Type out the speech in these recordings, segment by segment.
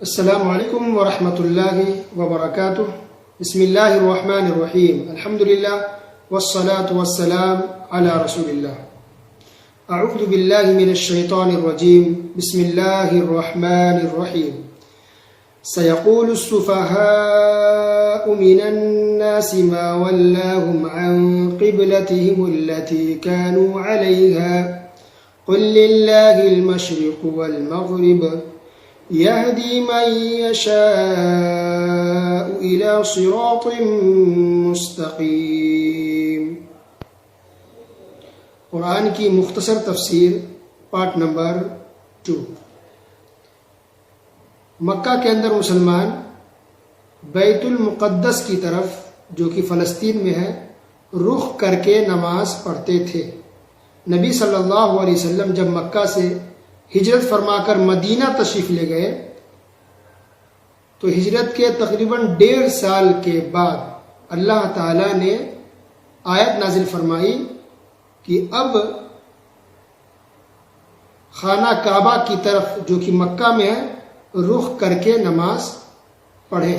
السلام علیکم ورحمۃ اللہ وبرکاتہ۔ بسم اللہ الرحمن الرحیم، الحمد للہ والصلاة والسلام علی رسول اللہ۔ اعوذ باللہ من الشیطان الرجیم، بسم اللہ الرحمن الرحیم۔ سيقول السفهاء من الناس ما ولاهم عن قبلتهم التي كانوا عليها قل لله المشرق والمغرب يهدي من يشاء إلى صراط مستقيم۔ قرآن کی مختصر تفسیر پارٹ نمبر 2۔ مکہ کے اندر مسلمان بیت المقدس کی طرف جو کہ فلسطین میں ہے رخ کر کے نماز پڑھتے تھے۔ نبی صلی اللہ علیہ وسلم جب مکہ سے ہجرت فرما کر مدینہ تشریف لے گئے تو ہجرت کے تقریباً 1.5 سال کے بعد اللہ تعالی نے آیت نازل فرمائی کہ اب خانہ کعبہ کی طرف جو کہ مکہ میں ہے رخ کر کے نماز پڑھے۔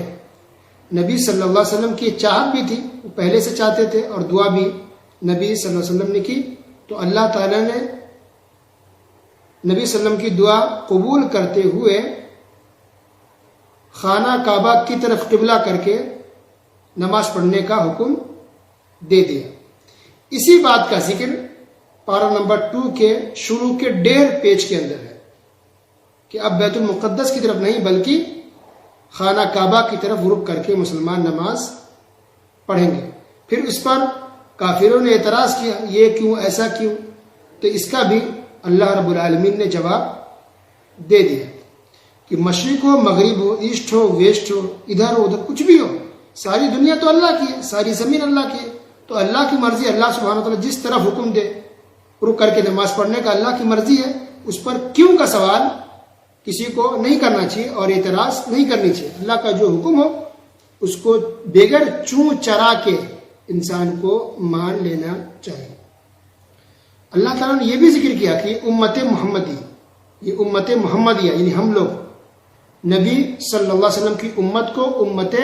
نبی صلی اللہ علیہ وسلم کی چاہت بھی تھی، وہ پہلے سے چاہتے تھے، اور دعا بھی نبی صلی اللہ علیہ وسلم نے کی، تو اللہ تعالی نے نبی صلی اللہ علیہ وسلم کی دعا قبول کرتے ہوئے خانہ کعبہ کی طرف قبلہ کر کے نماز پڑھنے کا حکم دے دیا۔ اسی بات کا ذکر پارہ نمبر 2 کے شروع کے 1.5 پیج کے اندر ہے کہ اب بیت المقدس کی طرف نہیں بلکہ خانہ کعبہ کی طرف رخ کر کے مسلمان نماز پڑھیں گے۔ پھر اس پر کافروں نے اعتراض کیا، یہ کیوں، ایسا کیوں؟ تو اس کا بھی اللہ رب العالمین نے جواب دے دیا کہ مشرق ہو، مغرب ہو، ایسٹ ہو، ویسٹ ہو، ادھر ہو ادھر، کچھ بھی ہو، ساری دنیا تو اللہ کی ہے، ساری زمین اللہ کی ہے، تو اللہ کی مرضی، اللہ سبحانہ وتعالی جس طرف حکم دے رخ کر کے نماز پڑھنے کا اللہ کی مرضی ہے، اس پر کیوں کا سوال کسی کو نہیں کرنا چاہیے اور اعتراض نہیں کرنی چاہیے۔ اللہ کا جو حکم ہو اس کو بغیر چوں چرا کے انسان کو مان لینا چاہیے۔ اللہ تعالیٰ نے یہ بھی ذکر کیا کہ امت محمدی، یہ امت محمدیہ یعنی ہم لوگ نبی صلی اللہ علیہ وسلم کی امت کو امت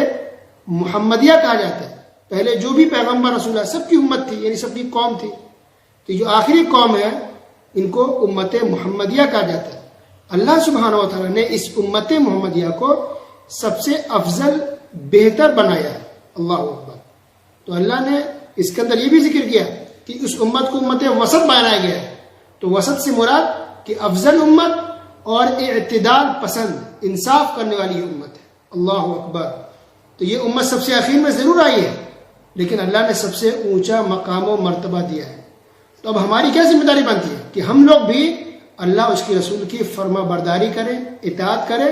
محمدیہ کہا جاتا ہے۔ پہلے جو بھی پیغمبر رسول ہے سب کی امت تھی، یعنی سب کی قوم تھی، تو جو آخری قوم ہے ان کو امت محمدیہ کہا جاتا ہے۔ اللہ سبحانہ و تعالیٰ نے اس امت محمدیہ کو سب سے افضل بہتر بنایا ہے۔ اللہ اکبر۔ تو اللہ نے اس کے اندر یہ بھی ذکر کیا کہ اس امت کو امت وسط بنایا گیا ہے، تو وسط سے مراد کہ افضل امت اور اعتدال پسند، انصاف کرنے والی یہ امت ہے۔ اللہ اکبر۔ تو یہ امت سب سے آخر میں ضرور آئی ہے لیکن اللہ نے سب سے اونچا مقام و مرتبہ دیا ہے۔ تو اب ہماری کیا ذمہ داری بنتی ہے کہ ہم لوگ بھی اللہ اس کے رسول کی فرما برداری کریں، اطاعت کریں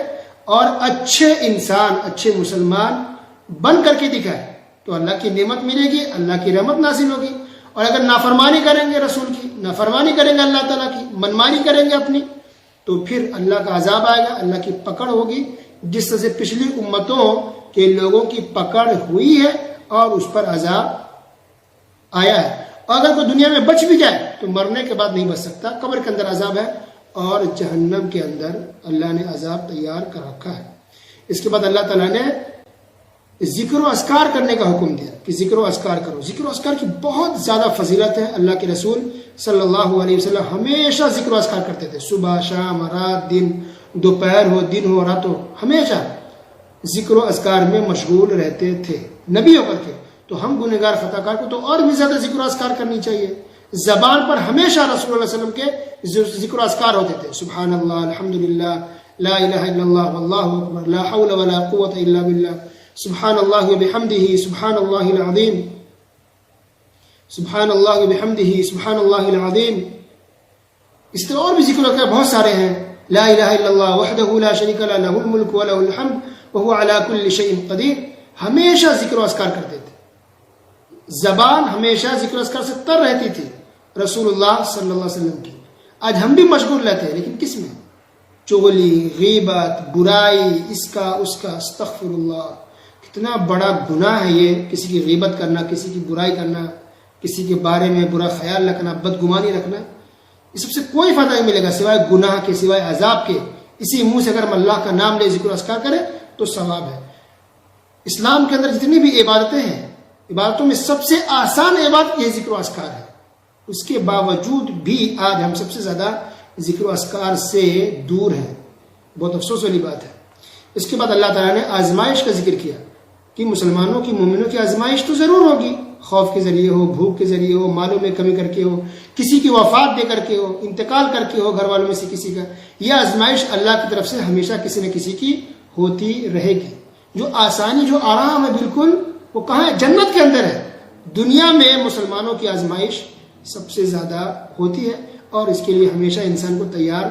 اور اچھے انسان، اچھے مسلمان بن کر کے دکھائیں، تو اللہ کی نعمت ملے گی، اللہ کی رحمت نازل ہوگی۔ اور اگر نافرمانی کریں گے رسول کی، نافرمانی کریں گے اللہ تعالیٰ کی، منمانی کریں گے اپنی، تو پھر اللہ کا عذاب آئے گا، اللہ کی پکڑ ہوگی، جس طرح سے پچھلی امتوں کے لوگوں کی پکڑ ہوئی ہے اور اس پر عذاب آیا ہے۔ اور اگر کوئی دنیا میں بچ بھی جائے تو مرنے کے بعد نہیں بچ سکتا، قبر کے اندر عذاب ہے اور جہنم کے اندر اللہ نے عذاب تیار کر رکھا ہے۔ اس کے بعد اللہ تعالیٰ نے ذکر و اذکار کرنے کا حکم دیا کہ ذکر و اذکار کرو۔ ذکر و اذکار کی بہت زیادہ فضیلت ہے۔ اللہ کے رسول صلی اللہ علیہ وسلم ہمیشہ ذکر و اذکار کرتے تھے، صبح شام رات، دن دوپہر ہو دن ہو رات ہو، ہمیشہ ذکر و اذکار میں مشغول رہتے تھے نبی ہو کر کے۔ تو ہم گنہگار خطا کار کو تو اور بھی زیادہ ذکر و اذکار کرنی چاہیے۔ زبان پر ہمیشہ رسول اللہ علیہ وسلم کے ذکر و اذکار ہوتے تھے، سبحان اللہ، الحمدللہ، لا الہ الا اللہ، واللہ اکبر، لا حول ولا قوت الا باللہ، سبحان اللہ وبحمدہ، سبحان اللہ العظیم، سبحان اللہ وبحمدہ، سبحان اللہ العظیم۔ اس طرح اور بھی ذکر و اذکار بہت سارے ہیں، لا الہ الا اللہ وحدہ لا شریک لہ، لہ الملک ولہ الحمد وہو علی کل شیء قدیر۔ ہمیشہ ذکر و اذکار کرتے تھے، زبان ہمیشہ ذکر و اذکار سے تر رہتی تھی رسول اللہ صلی اللہ علیہ وسلم کی۔ آج ہم بھی مشغول رہتے ہیں لیکن کس میں؟ چغلی، غیبت، برائی، اس کا اس کا، استغفر اللہ۔ کتنا بڑا گناہ ہے یہ، کسی کی غیبت کرنا، کسی کی برائی کرنا، کسی کے بارے میں برا خیال رکھنا، بدگمانی رکھنا۔ اس سب سے کوئی فائدہ نہیں ملے گا سوائے گناہ کے، سوائے عذاب کے۔ اسی منہ سے اگر ہم اللہ کا نام لے ذکر و اذکار کریں تو ثواب ہے۔ اسلام کے اندر جتنی بھی عبادتیں ہیں، عبادتوں میں سب سے آسان عبادت یہ ذکر و اذکار ہے، اس کے باوجود بھی آج ہم سب سے زیادہ ذکر و اذکار سے دور ہیں، بہت افسوس والی بات ہے۔ اس کے بعد اللہ تعالیٰ نے آزمائش کا ذکر کیا کہ مسلمانوں کی، مومنوں کی آزمائش تو ضرور ہوگی، خوف کے ذریعے ہو، بھوک کے ذریعے ہو، مالوں میں کمی کر کے ہو، کسی کی وفات دے کر کے ہو، انتقال کر کے ہو گھر والوں میں سے کسی کا، یہ آزمائش اللہ کی طرف سے ہمیشہ کسی نہ کسی کی ہوتی رہے گی۔ جو آسانی، جو آرام ہے بالکل، وہ کہاں ہے؟ جنت کے اندر ہے۔ دنیا میں مسلمانوں کی آزمائش سب سے زیادہ ہوتی ہے، اور اس کے لیے ہمیشہ انسان کو تیار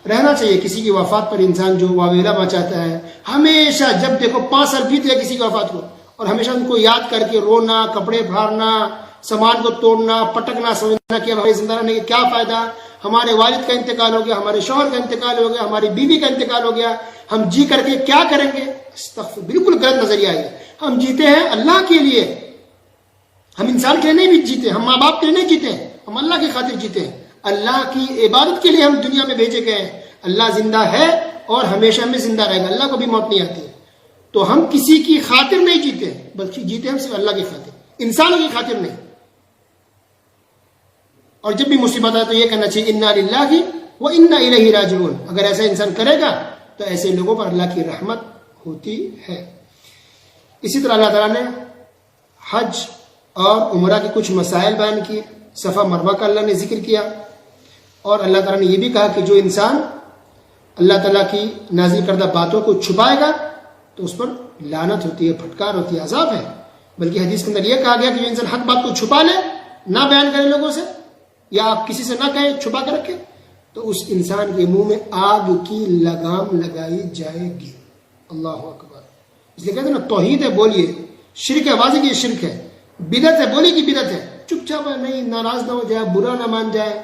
رہنا چاہیے۔ کسی کی وفات پر انسان جو واویلا مچاتا ہے، ہمیشہ جب دیکھو 5 سال بیت گئے کسی کی وفات کو، اور ہمیشہ ان کو یاد کر کے رونا، کپڑے پھاڑنا، سامان کو توڑنا، پٹکنا، سمجھنا کہ ہمارے زندہ رہنے کا کیا فائدہ، ہمارے والد کا انتقال ہو گیا، ہمارے شوہر کا انتقال ہو گیا، ہماری بیوی کا انتقال ہو گیا، ہم جی کر کے کیا کریں گے؟ استغفر، بالکل غلط نظریہ ہے۔ ہم جیتے ہیں اللہ کے لیے، ہم انسان کے لیے نہیں بھی جیتے، ہم ماں باپ کے لیے نہیں جیتے ہیں، ہم اللہ کی خاطر جیتے ہیں، اللہ کی عبادت کے لیے ہم دنیا میں بھیجے گئے ہیں۔ اللہ زندہ ہے اور ہمیشہ میں زندہ رہے گا، اللہ کو بھی موت نہیں آتی ہے، تو ہم کسی کی خاطر نہیں جیتے، بلکہ جیتے ہم صرف اللہ کی خاطر، انسانوں کی خاطر نہیں۔ اور جب بھی مصیبت آئے تو یہ کہنا چاہیے انا للہ و انا الیہ راجعون۔ اگر ایسا انسان کرے گا تو ایسے لوگوں پر اللہ کی رحمت ہوتی ہے۔ اسی طرح اللہ تعالیٰ نے حج اور عمرہ کے کچھ مسائل بیان کیے، صفا مروہ کا اللہ نے ذکر کیا، اور اللہ تعالیٰ نے یہ بھی کہا کہ جو انسان اللہ تعالیٰ کی نازل کردہ باتوں کو چھپائے گا تو اس پر لعنت ہوتی ہے، پھٹکار ہوتی ہے، عذاب ہے۔ بلکہ حدیث کے اندر یہ کہا گیا کہ جو انسان حق بات کو چھپا لے، نہ بیان کرے لوگوں سے، یا آپ کسی سے نہ کہیں، چھپا کر رکھے، تو اس انسان کے منہ میں آگ کی لگام لگائی جائے گی۔ اللہ اکبر۔ اس لیے کہتے ہیں نا، توحید ہے بولیے، شرک ہے واضح کہ یہ شرک ہے، بدعت ہے بولیے کہ بدعت ہے، چپ چاپ نہیں، ناراض نہ ہو جائے، برا نہ مان جائے۔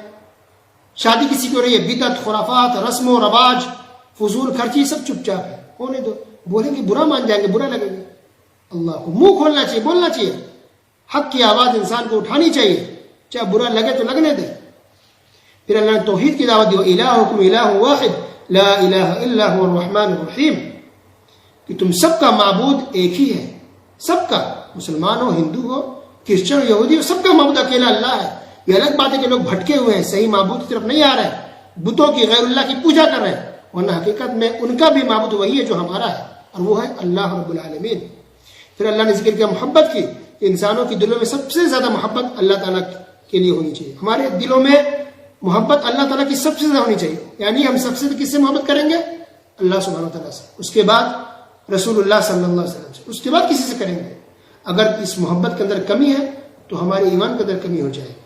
شادی کسی کی ہو رہی ہے، بدعت، خرافات، رسم و رواج، فضول خرچی، سب چپ چاپ ہے، ہونے دو، بولیں گے برا مان جائیں گے، برا لگے گا۔ اللہ کو منہ کھولنا چاہیے، بولنا چاہیے، حق کی آواز انسان کو اٹھانی چاہیے، چاہے برا لگے تو لگنے دے۔ پھر اللہ نے توحید کی دعوت دی، الہکم الہ واحد لا الہ الا هو الرحمن الرحیم، کہ تم سب کا معبود ایک ہی ہے، سب کا، مسلمان ہو، ہندو ہو، کرسچن ہو، یہودی ہو، سب کا معبود اکیلا اللہ ہے۔ یہ الگ بات ہے کہ لوگ بھٹکے ہوئے ہیں، صحیح معبود کی طرف نہیں آ رہے، بتوں کی، غیر اللہ کی پوجا کر رہے ہیں، ورنہ حقیقت میں ان کا بھی معبود وہی ہے جو ہمارا ہے، اور وہ ہے اللہ رب العالمین۔ پھر اللہ نے ذکر کیا محبت کی، کہ انسانوں کی دلوں میں سب سے زیادہ محبت اللہ تعالیٰ کے لیے ہونی چاہیے۔ ہمارے دلوں میں محبت اللہ تعالیٰ کی سب سے زیادہ ہونی چاہیے، یعنی ہم سب سے کس سے محبت کریں گے؟ اللہ سبحانہ و تعالیٰ سے، اس کے بعد رسول اللہ صلی اللہ علیہ وسلم سے، اس کے بعد کسی سے کریں گے۔ اگر اس محبت کے اندر کمی ہے تو ہمارے ایمان کے اندر کمی ہو جائے گی،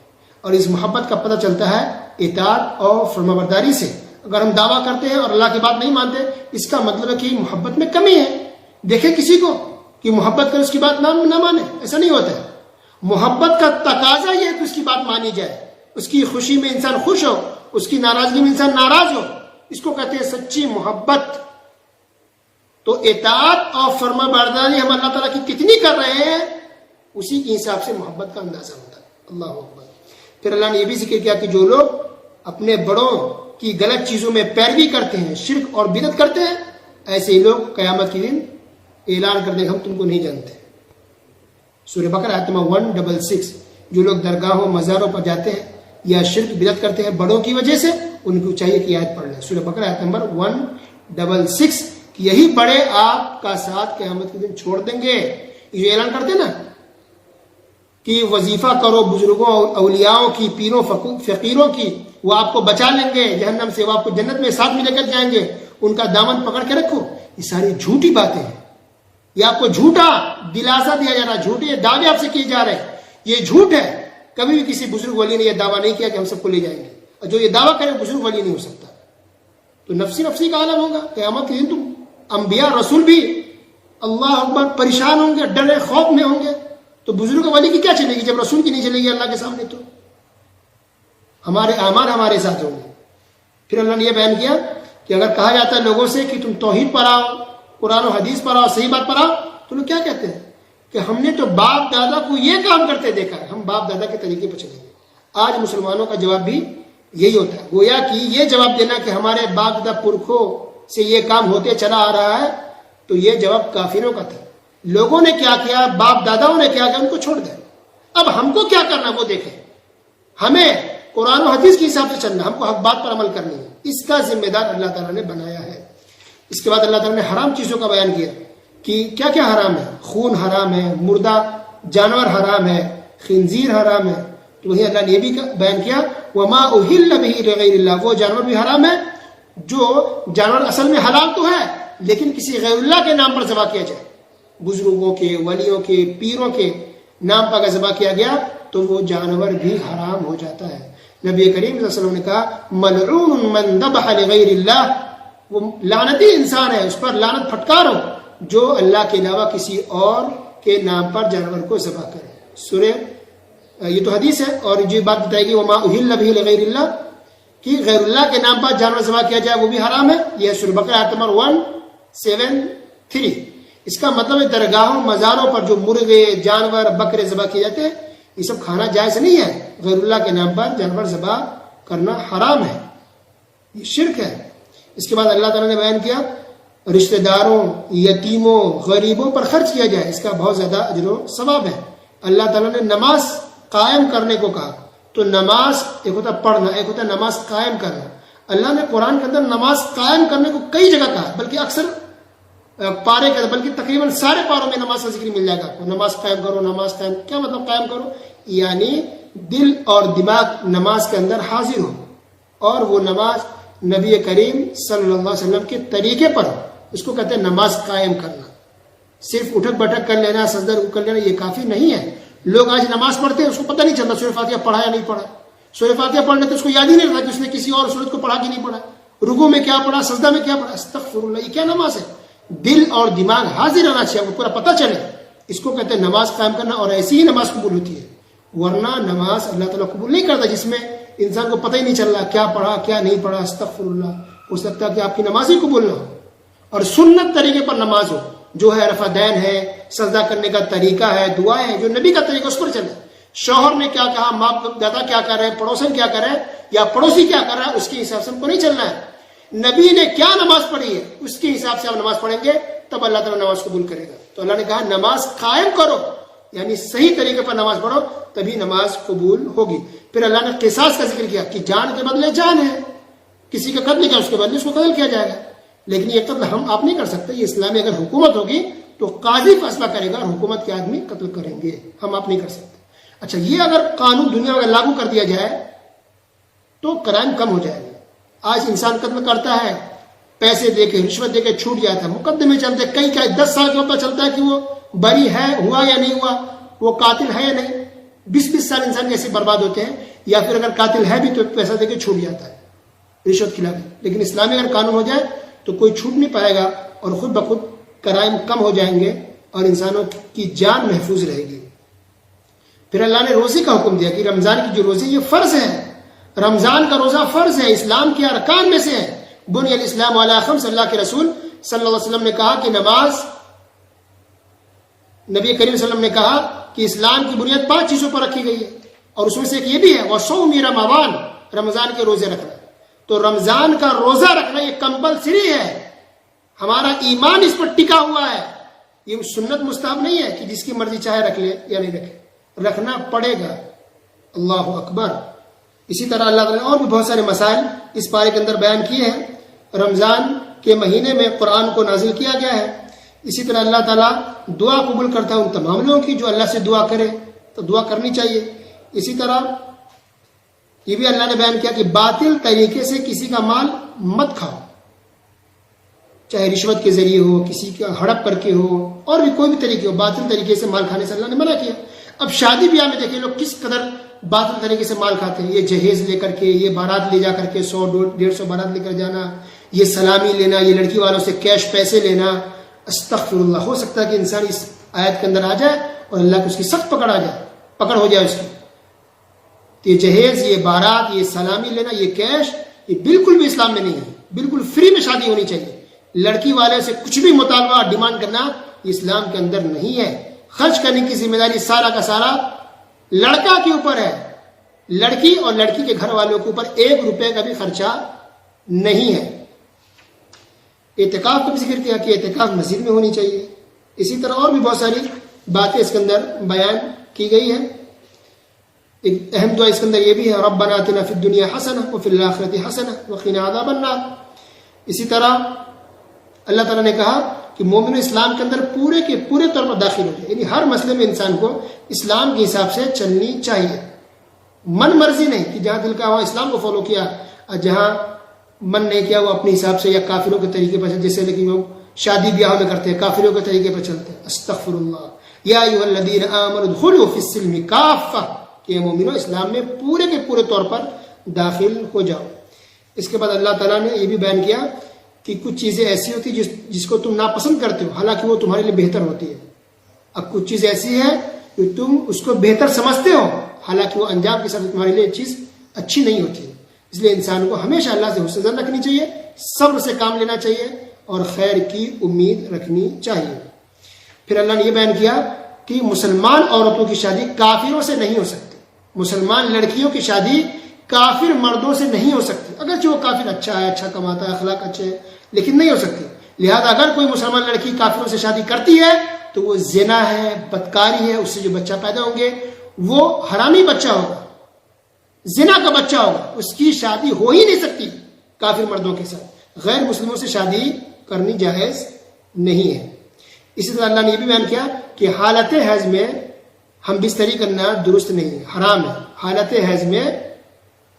اور اس محبت کا پتہ چلتا ہے اطاعت اور فرمانبرداری سے۔ اگر ہم دعویٰ کرتے ہیں اور اللہ کی بات نہیں مانتے، اس کا مطلب ہے کہ محبت میں کمی ہے۔ دیکھیں کسی کو کہ محبت کر اس کی بات نہ مانے، ایسا نہیں ہوتا ہے۔ محبت کا تقاضا یہ ہے کہ اس کی بات مانی جائے، اس کی خوشی میں انسان خوش ہو، اس کی ناراضگی میں انسان ناراض ہو، اس کو کہتے ہیں سچی محبت۔ تو اطاعت اور فرمانبرداری ہم اللہ تعالیٰ کی کتنی کر رہے ہیں، اسی کے حساب سے محبت کا اندازہ ہوتا ہے۔ اللہ اکبر۔ پھر اللہ نے یہ بھی ذکر کیا کہ جو لوگ اپنے بڑوں کی غلط چیزوں میں پیروی کرتے ہیں، شرک اور بدعت کرتے ہیں، ایسے ہی لوگ قیامت کے دن اعلان کر دیں ہم تم کو نہیں جانتے۔ سورہ بقرہ آیت نمبر 166۔ جو لوگ درگاہوں، مزاروں پر جاتے ہیں یا شرک بدعت کرتے ہیں بڑوں کی وجہ سے، ان کو چاہیے کہ آیت پڑھ لیں، سورہ بقرہ آیت نمبر 166، کہ یہی بڑے آپ کا ساتھ قیامت کے دن چھوڑ دیں گے۔ یہ جو اعلان کرتے ہیں نا کہ وظیفہ کرو بزرگوں، اولیاءوں کی، پیروں، فقیروں کی، وہ آپ کو بچا لیں گے جہنم سے، وہ آپ کو جنت میں ساتھ میں لے کر جائیں گے، ان کا دامن پکڑ کے رکھو، یہ ساری جھوٹی باتیں ہیں۔ یہ آپ کو جھوٹا دلاسا دیا جا رہا ہے، جھوٹے دعوے آپ سے کیے جا رہے ہیں، یہ جھوٹ ہے۔ کبھی بھی کسی بزرگ ولی نے یہ دعویٰ نہیں کیا کہ ہم سب کو لے جائیں گے، اور جو یہ دعویٰ کرے بزرگ ولی نہیں ہو سکتا۔ تو نفسی نفسی کا عالم ہوگا قیامت کے دن، تم انبیاء رسول بھی اللہ اکبر پریشان ہوں گے، ڈرے خوف میں ہوں گے، تو بزرگ ولی کی کیا چلے گی جب رسول کی نہیں چلے گی اللہ کے سامنے؟ تو ہمارے اعمال ہمارے ساتھ ہوں گے۔ پھر اللہ نے یہ بیان کیا کہ اگر کہا جاتا ہے لوگوں سے کہ تم توحید پر آؤ، قرآن و حدیث پر آؤ، صحیح بات پر آؤ، تو لوگ کیا کہتے ہیں کہ ہم نے تو باپ دادا کو یہ کام کرتے دیکھا ہے، ہم باپ دادا کے طریقے پر چلیں گے۔ آج مسلمانوں کا جواب بھی یہی ہوتا ہے، گویا کہ یہ جواب دینا کہ ہمارے باپ دادا پرکھوں سے یہ کام ہوتے چلا آ رہا ہے، تو یہ جواب کافروں کا تھا۔ لوگوں نے کیا کیا، باپ داداؤں نے کیا کیا، ان کو چھوڑ دیں۔ اب ہم کو کیا کرنا وہ دیکھیں، ہمیں قرآن و حدیث کے حساب سے چلنا، ہم کو حق بات پر عمل کرنی ہے، اس کا ذمہ دار اللہ تعالیٰ نے بنایا ہے۔ اس کے بعد اللہ تعالیٰ نے حرام چیزوں کا بیان کیا کہ کیا کیا حرام ہے، خون حرام ہے، مردہ جانور حرام ہے، خنزیر حرام ہے۔ تو وہی اللہ نے یہ بھی بیان کیا وما اہل بہ لغیر اللہ، وہ جانور بھی حرام ہے جو جانور اصل میں حلال تو ہے لیکن کسی غیر اللہ کے نام پر ذبح کیا جائے، بزرگوں کے، ولیوں کے، پیروں کے نام پر اگر ذبح کیا گیا تو وہ جانور بھی حرام ہو جاتا ہے۔ نبی کریم صلی اللہ علیہ وسلم نے کہا ملعون من ذبح لغیر اللہ، وہ لعنتی انسان ہے، اس پر لعنت پھٹکارو جو اللہ کے علاوہ کسی اور کے نام پر جانور کو ذبح کرے۔ سورہ یہ تو حدیث ہے، اور یہ بات بتائے گی وما اہل بہ لغیر اللہ کہ غیر اللہ کے نام پر جانور ذبح کیا جائے وہ بھی حرام ہے۔ یہ سورہ بقرہ آیت نمبر 173۔ اس کا مطلب ہے درگاہوں مزاروں پر جو مرغے جانور بکرے ذبح کیے جاتے ہیں یہ سب کھانا جائز نہیں ہے، غیر اللہ کے نام پر جانور ذبح کرنا حرام ہے، یہ شرک ہے۔ اس کے بعد اللہ تعالیٰ نے بیان کیا رشتہ داروں، یتیموں، غریبوں پر خرچ کیا جائے، اس کا بہت زیادہ اجر و ثواب ہے۔ اللہ تعالیٰ نے نماز قائم کرنے کو کہا، تو نماز ایک ہوتا پڑھنا، ایک ہوتا نماز قائم کرنا۔ اللہ نے قرآن کے اندر نماز قائم کرنے کو کئی جگہ کہا، بلکہ اکثر پارے کا، بلکہ تقریباً سارے پاروں میں نماز کا ذکر مل جائے گا۔ نماز قائم کرو، نماز قائم، کیا مطلب قائم کرو؟ یعنی دل اور دماغ نماز کے اندر حاضر ہو، اور وہ نماز نبی کریم صلی اللہ علیہ وسلم کے طریقے پر ہو، اس کو کہتے ہیں نماز قائم کرنا۔ صرف اٹھک بٹھک کر لینا، سجدہ رکوع کر لینا یہ کافی نہیں ہے۔ لوگ آج نماز پڑھتے ہیں اس کو پتہ نہیں چلتا سورہ فاتحہ پڑھا یا نہیں پڑھا، سورہ فاتحہ پڑھنے تو اس کو یاد ہی نہیں رہتا کہ اس نے کسی اور سورت کو پڑھا کہ نہیں پڑھا، رکوع میں کیا پڑھا، سجدہ میں کیا پڑھا۔ استغفر اللہ، یہ کیا نماز ہے؟ دل اور دماغ حاضر رہنا چاہیے، وہ پورا پتہ چلے، اس کو کہتے ہیں نماز قائم کرنا، اور ایسی ہی نماز قبول ہوتی ہے۔ ورنہ نماز اللہ تعالیٰ قبول نہیں کرتا جس میں انسان کو پتہ ہی نہیں چل رہا کیا پڑھا کیا نہیں پڑھا۔ استغفر اللہ، ہو سکتا ہے کہ آپ کی نماز ہی قبول نہ ہو۔ اور سنت طریقے پر نماز ہو، جو ہے رفع دین ہے، سجدہ کرنے کا طریقہ ہے، دعائیں ہیں، جو نبی کا طریقہ اس پر چلے۔ شوہر نے کیا کہا، ماں دادا کیا کر رہے ہیں، پڑوسن کیا کر رہے ہیں، یا پڑوسی کیا کر رہا ہے، اس کے حساب سے ہم کو نہیں چلنا ہے۔ نبی نے کیا نماز پڑھی ہے اس کے حساب سے آپ نماز پڑھیں گے تب اللہ تعالیٰ نماز قبول کرے گا۔ تو اللہ نے کہا نماز قائم کرو، یعنی صحیح طریقے پر نماز پڑھو تبھی نماز قبول ہوگی۔ پھر اللہ نے قصاص کا ذکر کیا کہ جان کے بدلے جان ہے، کسی کا قتل کیا اس کے بدلے اس کو قتل کیا جائے گا، لیکن یہ قتل ہم آپ نہیں کر سکتے۔ یہ اسلامی اگر حکومت ہوگی تو قاضی فیصلہ کرے گا اور حکومت کے آدمی قتل کریں گے، ہم آپ نہیں کر سکتے۔ اچھا، یہ اگر قانون دنیا میں لاگو کر دیا جائے تو کرائم کم ہو جائے گا۔ آج انسان قتل کرتا ہے پیسے دے کے، رشوت دے کے چھوٹ جاتا ہے، مقدمے چلتے کئی 10 سال کے اوپر چلتا ہے کہ وہ بری ہے، ہوا یا نہیں ہوا، وہ قاتل ہے یا نہیں۔ 20 سال انسان ایسے برباد ہوتے ہیں، یا پھر اگر قاتل ہے بھی تو پیسہ دے کے چھوٹ جاتا ہے رشوت کھلا کے۔ لیکن اسلامی اگر قانون ہو جائے تو کوئی چھوٹ نہیں پائے گا اور خود بخود کرائم کم ہو جائیں گے اور انسانوں کی جان محفوظ رہے گی۔ پھر اللہ نے روزے کا حکم دیا کہ رمضان کی جو روزے یہ فرض ہے، رمضان کا روزہ فرض ہے، اسلام کے ارکان میں سے ہے۔ بنی الاسلام علی خمس، اللہ کے رسول صلی اللہ علیہ وسلم نے کہا کہ نماز، نبی کریم صلی اللہ علیہ وسلم نے کہا کہ اسلام کی بنیاد 5 چیزوں پر رکھی گئی ہے، اور اس میں سے ایک یہ بھی ہے وصوم رمضان، رمضان کے روزے رکھنا۔ تو رمضان کا روزہ رکھنا یہ کمپلسری ہے، ہمارا ایمان اس پر ٹکا ہوا ہے، یہ سنت مستحب نہیں ہے کہ جس کی مرضی چاہے رکھ لے یا نہیں رکھے، رکھنا پڑے گا۔ اللہ اکبر۔ اسی طرح اللہ تعالیٰ نے اور بھی بہت سارے مسائل اس پارے کے اندر بیان کیے ہیں۔ رمضان کے مہینے میں قرآن کو نازل کیا گیا ہے۔ اسی طرح اللہ تعالیٰ دعا قبول کرتا ہے ان تمام لوگوں کی جو اللہ سے دعا کرے، تو دعا کرنی چاہیے۔ اسی طرح یہ بھی اللہ نے بیان کیا کہ باطل طریقے سے کسی کا مال مت کھاؤ، چاہے رشوت کے ذریعے ہو، کسی کا ہڑپ کر کے ہو، اور بھی کوئی بھی طریقے ہو، باطل طریقے سے مال کھانے سے اللہ نے منع کیا۔ اب شادی بیاہ میں دیکھیں لوگ کس قدر باطل طریقے سے مال کھاتے ہیں، یہ جہیز لے کر کے، یہ بارات لے جا کر کے 100-150 بارات لے کر جانا، یہ سلامی لینا، یہ لڑکی والوں سے کیش پیسے لینا۔ استغفر اللہ، ہو سکتا ہے کہ انسان اس آیت کے اندر آ جائے اور اللہ کو اس کی سخت پکڑ ہو جائے اس کی۔ تو یہ جہیز، یہ بارات، یہ سلامی لینا، یہ کیش، یہ بالکل بھی اسلام میں نہیں ہے۔ بالکل فری میں شادی ہونی چاہیے۔ لڑکی والے سے کچھ بھی مطالبہ ڈیمانڈ کرنا یہ اسلام کے اندر نہیں ہے۔ خرچ کرنے کی ذمہ داری سارا کا سارا لڑکا کے اوپر ہے، لڑکی اور لڑکی کے گھر والوں کے اوپر 1 روپے کا بھی خرچہ نہیں ہے۔ اعتکاف کا بھی ذکر کیا کہ اعتکاف مسجد میں ہونی چاہیے. اسی طرح اور بھی بہت ساری باتیں اس کے اندر بیان کی گئی ہیں. ایک اہم دعا اس کے اندر یہ بھی ہے ربنا آتنا فی الدنیا حسنہ وفی الآخرۃ حسنہ وقنا عذاب النار. اسی طرح اللہ تعالیٰ نے کہا کہ مومن اسلام کے اندر پورے کے پورے طور پر داخل ہو جائے، یعنی ہر مسئلے میں انسان کو اسلام کے حساب سے چلنی چاہیے. من مرضی نہیں کہ جہاں دل کا وہاں اسلام کو فالو کیا، اور جہاں من نہیں کیا وہ اپنے حساب سے یا کافروں کے طریقے پر، جیسے لیکن وہ شادی بیاہ میں کرتے ہیں کافروں کے طریقے پر چلتے ہیں. استغفر اللہ. یا ایھا الذین آمنوا ادخلوا فی السلم کافہ، کہ مومنوں اسلام میں پورے کے پورے طور پر داخل ہو جاؤ. اس کے بعد اللہ تعالیٰ نے یہ بھی بیان کیا کہ کچھ چیزیں ایسی ہوتی ہیں جس کو تم ناپسند کرتے ہو حالانکہ وہ تمہارے لیے بہتر ہوتی ہے. اب کچھ چیز ایسی ہے کہ تم اس کو بہتر سمجھتے ہو حالانکہ وہ انجام کے ساتھ تمہارے لیے چیز اچھی نہیں ہوتی ہے. اس لیے انسان کو ہمیشہ اللہ سے حسن ظن رکھنی چاہیے، صبر سے کام لینا چاہیے اور خیر کی امید رکھنی چاہیے. پھر اللہ نے یہ بیان کیا کہ مسلمان عورتوں کی شادی کافروں سے نہیں ہو سکتی. مسلمان لڑکیوں کی شادی کافر مردوں سے نہیں ہو سکتی، اگرچہ وہ کافر اچھا ہے، اچھا کماتا ہے، اخلاق اچھے ہے، لیکن نہیں ہو سکتی. لہذا اگر کوئی مسلمان لڑکی کافروں سے شادی کرتی ہے تو وہ زنا ہے، بدکاری ہے، اس سے جو بچہ پیدا ہوں گے وہ حرامی بچہ ہوگا، زنا کا بچہ ہوگا. اس کی شادی ہو ہی نہیں سکتی کافر مردوں کے ساتھ. غیر مسلموں سے شادی کرنی جائز نہیں ہے. اسی طرح اللہ نے یہ بھی بیان کیا کہ حالت حیض میں ہم بستری کرنا درست نہیں ہے، حرام ہے. حالت حیض میں،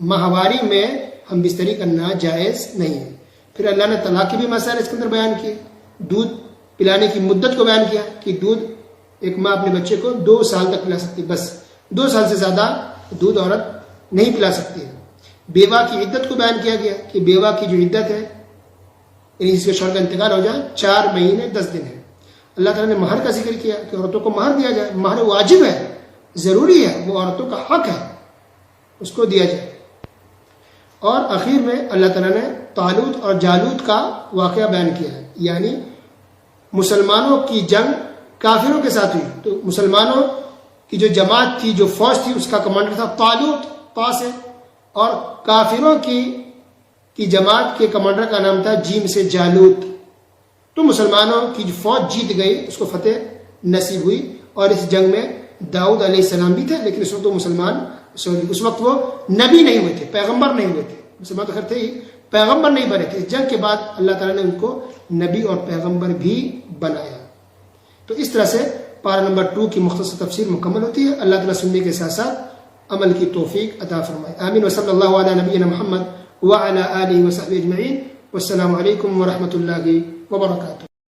ماہواری میں ہم بستری کرنا جائز نہیں ہے. پھر اللہ نے طلاق کے بھی مسائل اس کے اندر بیان کیے. دودھ پلانے کی مدت کو بیان کیا کہ دودھ ایک ماں اپنے بچے کو 2 سال تک پلا سکتی، بس 2 سال سے زیادہ دودھ عورت نہیں پلا سکتی ہے. بیوہ کی عدت کو بیان کیا گیا کہ بیوہ کی جو عدت ہے یعنی جس کے شوہر کا انتقال ہو جائے 4 مہینے 10 دن ہے. اللہ تعالیٰ نے مہر کا ذکر کیا کہ عورتوں کو مہر دیا جائے. مہر واجب ہے، ضروری ہے، وہ عورتوں کا حق ہے، اس کو دیا جائے. اور آخر میں اللہ تعالیٰ نے طالوت اور جالوت کا واقعہ بیان کیا ہے، یعنی مسلمانوں کی جنگ کافروں کے ساتھ ہوئی تو مسلمانوں کی جو جماعت تھی، جو فوج تھی، اس کا کمانڈر تھا طالوت، طا سے، اور کافروں کی جماعت کے کمانڈر کا نام تھا جیم سے جالوت. تو مسلمانوں کی جو فوج جیت گئی، اس کو فتح نصیب ہوئی. اور اس جنگ میں داؤد علیہ السلام بھی تھے، لیکن اس وقت وہ اس وقت وہ نبی نہیں ہوئے تھے، پیغمبر نہیں ہوئے تھے. مسلمان تو خیر تھے ہی، پیغمبر نہیں بنے تھے. اس جنگ کے بعد اللہ تعالیٰ نے ان کو نبی اور پیغمبر بھی بنایا. تو اس طرح سے پارہ نمبر 2 کی مختصر تفسیر مکمل ہوتی ہے. اللہ تعالیٰ سننے کے ساتھ ساتھ عمل کی توفیق عطا فرمائے. آمین. وصلی اللہ علی نبینا محمد وعلی آلہ وصحبہ اجمعین. والسلام علیکم ورحمۃ اللہ وبرکاتہ.